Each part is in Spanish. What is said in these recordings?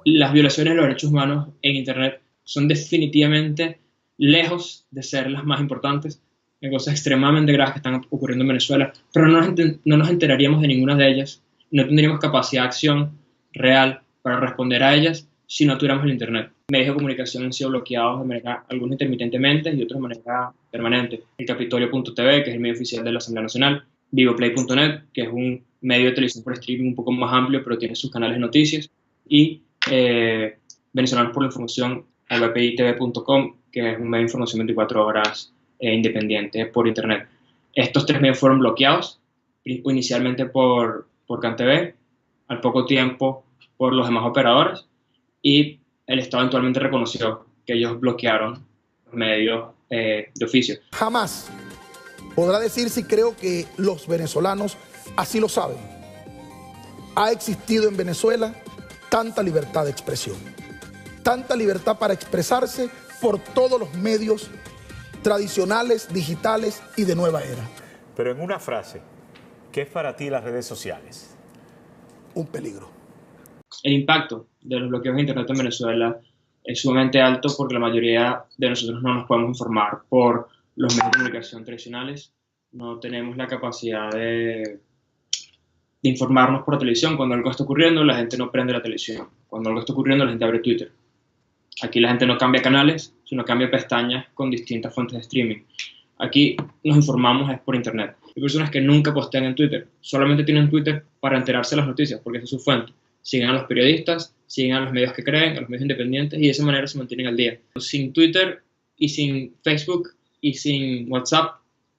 Las violaciones de los derechos humanos en Internet son definitivamente lejos de ser las más importantes, de cosas extremadamente graves que están ocurriendo en Venezuela, pero no nos enteraríamos de ninguna de ellas, no tendríamos capacidad de acción real para responder a ellas si no tuviéramos el Internet. Medios de comunicación han sido bloqueados de manera, algunos intermitentemente y otros de manera permanente. El Capitolio.tv, que es el medio oficial de la Asamblea Nacional, Vivoplay.net, que es un medio de televisión por streaming un poco más amplio, pero tiene sus canales de noticias, y Venezolanos por la Información, vpitv.com, que es un medio de información 24 horas independiente por internet. Estos tres medios fueron bloqueados, inicialmente por CanTV, al poco tiempo por los demás operadores, y el Estado eventualmente reconoció que ellos bloquearon los medios de oficio. Jamás podrá decir si creo que los venezolanos así lo saben. Ha existido en Venezuela tanta libertad de expresión, tanta libertad para expresarse por todos los medios tradicionales, digitales y de nueva era. Pero en una frase, ¿qué es para ti las redes sociales? Un peligro. El impacto de los bloqueos de Internet en Venezuela es sumamente alto porque la mayoría de nosotros no nos podemos informar por los medios de comunicación tradicionales. No tenemos la capacidad de informarnos por televisión. Cuando algo está ocurriendo, la gente no prende la televisión. Cuando algo está ocurriendo, la gente abre Twitter. Aquí la gente no cambia canales, sino cambia pestañas con distintas fuentes de streaming. Aquí nos informamos es por Internet. Hay personas que nunca postean en Twitter, solamente tienen Twitter para enterarse de las noticias, porque esa es su fuente. Siguen a los periodistas, siguen a los medios que creen, a los medios independientes, y de esa manera se mantienen al día. Sin Twitter y sin Facebook y sin WhatsApp,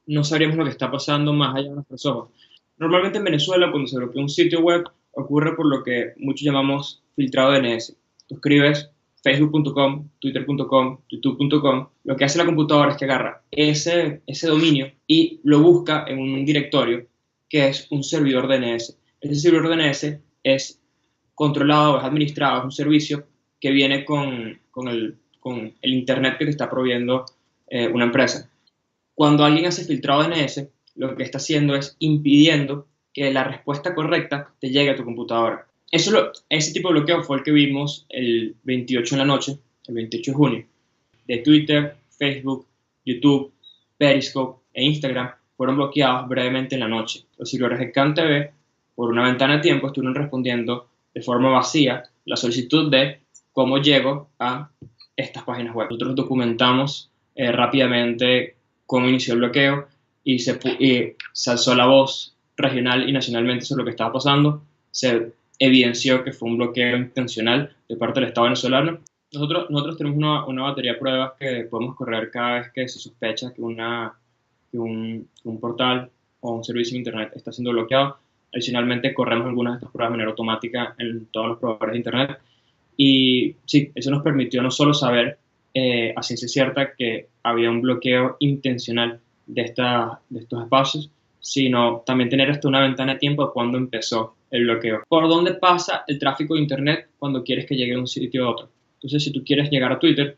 no sabríamos lo que está pasando más allá de nuestros ojos. Normalmente en Venezuela, cuando se bloquea un sitio web, ocurre por lo que muchos llamamos filtrado DNS. Tú escribes facebook.com, twitter.com, youtube.com, lo que hace la computadora es que agarra ese dominio y lo busca en un directorio que es un servidor DNS. Ese servidor DNS es controlado, es administrado, es un servicio que viene con el Internet que te está proveyendo una empresa. Cuando alguien hace filtrado DNS, lo que está haciendo es impidiendo que la respuesta correcta te llegue a tu computadora. Ese tipo de bloqueo fue el que vimos el 28 en la noche, el 28 de junio. De Twitter, Facebook, YouTube, Periscope e Instagram fueron bloqueados brevemente en la noche. Los servidores de CanTV, por una ventana de tiempo, estuvieron respondiendo de forma vacía la solicitud de cómo llego a estas páginas web. Nosotros documentamos rápidamente cómo inició el bloqueo y se alzó la voz regional y nacionalmente sobre lo que estaba pasando. Se evidenció que fue un bloqueo intencional de parte del Estado venezolano. Nosotros tenemos una batería de pruebas que podemos correr cada vez que se sospecha que un portal o un servicio de Internet está siendo bloqueado. Adicionalmente, corremos algunas de estas pruebas de manera automática en todos los proveedores de Internet. Y sí, eso nos permitió no solo saber a ciencia cierta que había un bloqueo intencional de estos espacios, sino también tener hasta una ventana de tiempo de cuando empezó el bloqueo. ¿Por dónde pasa el tráfico de Internet cuando quieres que llegue de un sitio a otro? Entonces, si tú quieres llegar a Twitter,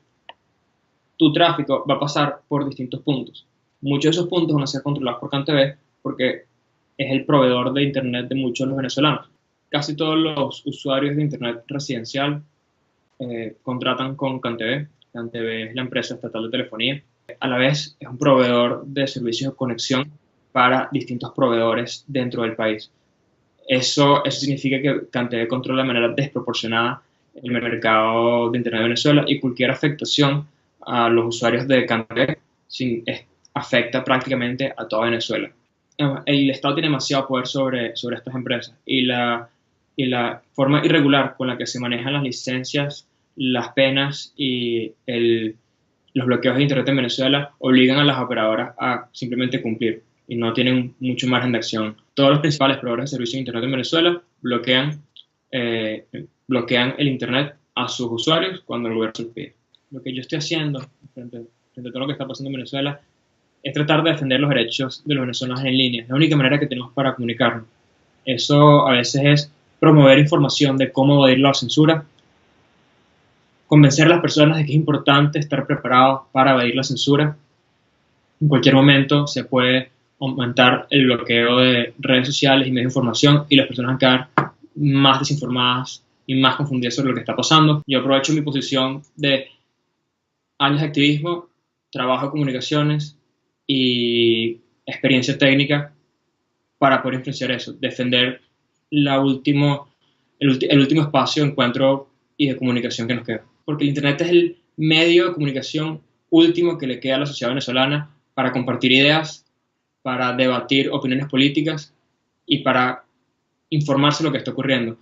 tu tráfico va a pasar por distintos puntos. Muchos de esos puntos van a ser controlados por CanTV porque es el proveedor de Internet de muchos de los venezolanos. Casi todos los usuarios de Internet residencial contratan con CanTV. CanTV es la empresa estatal de telefonía. A la vez es un proveedor de servicios de conexión para distintos proveedores dentro del país. Eso significa que CanTV controla de manera desproporcionada el mercado de Internet de Venezuela y cualquier afectación a los usuarios de CanTV afecta prácticamente a toda Venezuela. El Estado tiene demasiado poder sobre estas empresas y la forma irregular con la que se manejan las licencias, las penas y los bloqueos de Internet en Venezuela obligan a las operadoras a simplemente cumplir y no tienen mucho margen de acción. Todos los principales proveedores de servicios de Internet en Venezuela bloquean el Internet a sus usuarios cuando el gobierno se lo pide. Lo que yo estoy haciendo frente a todo lo que está pasando en Venezuela es tratar de defender los derechos de los venezolanos en línea. Es la única manera que tenemos para comunicarnos. Eso a veces es promover información de cómo evadir la censura, convencer a las personas de que es importante estar preparados para evadir la censura. En cualquier momento se puede aumentar el bloqueo de redes sociales y medios de información y las personas van a quedar más desinformadas y más confundidas sobre lo que está pasando. Yo aprovecho mi posición de años de activismo, trabajo de comunicaciones y experiencia técnica para poder influenciar eso, defender el último espacio de encuentro y de comunicación que nos queda. Porque el Internet es el medio de comunicación último que le queda a la sociedad venezolana para compartir ideas, para debatir opiniones políticas y para informarse de lo que está ocurriendo.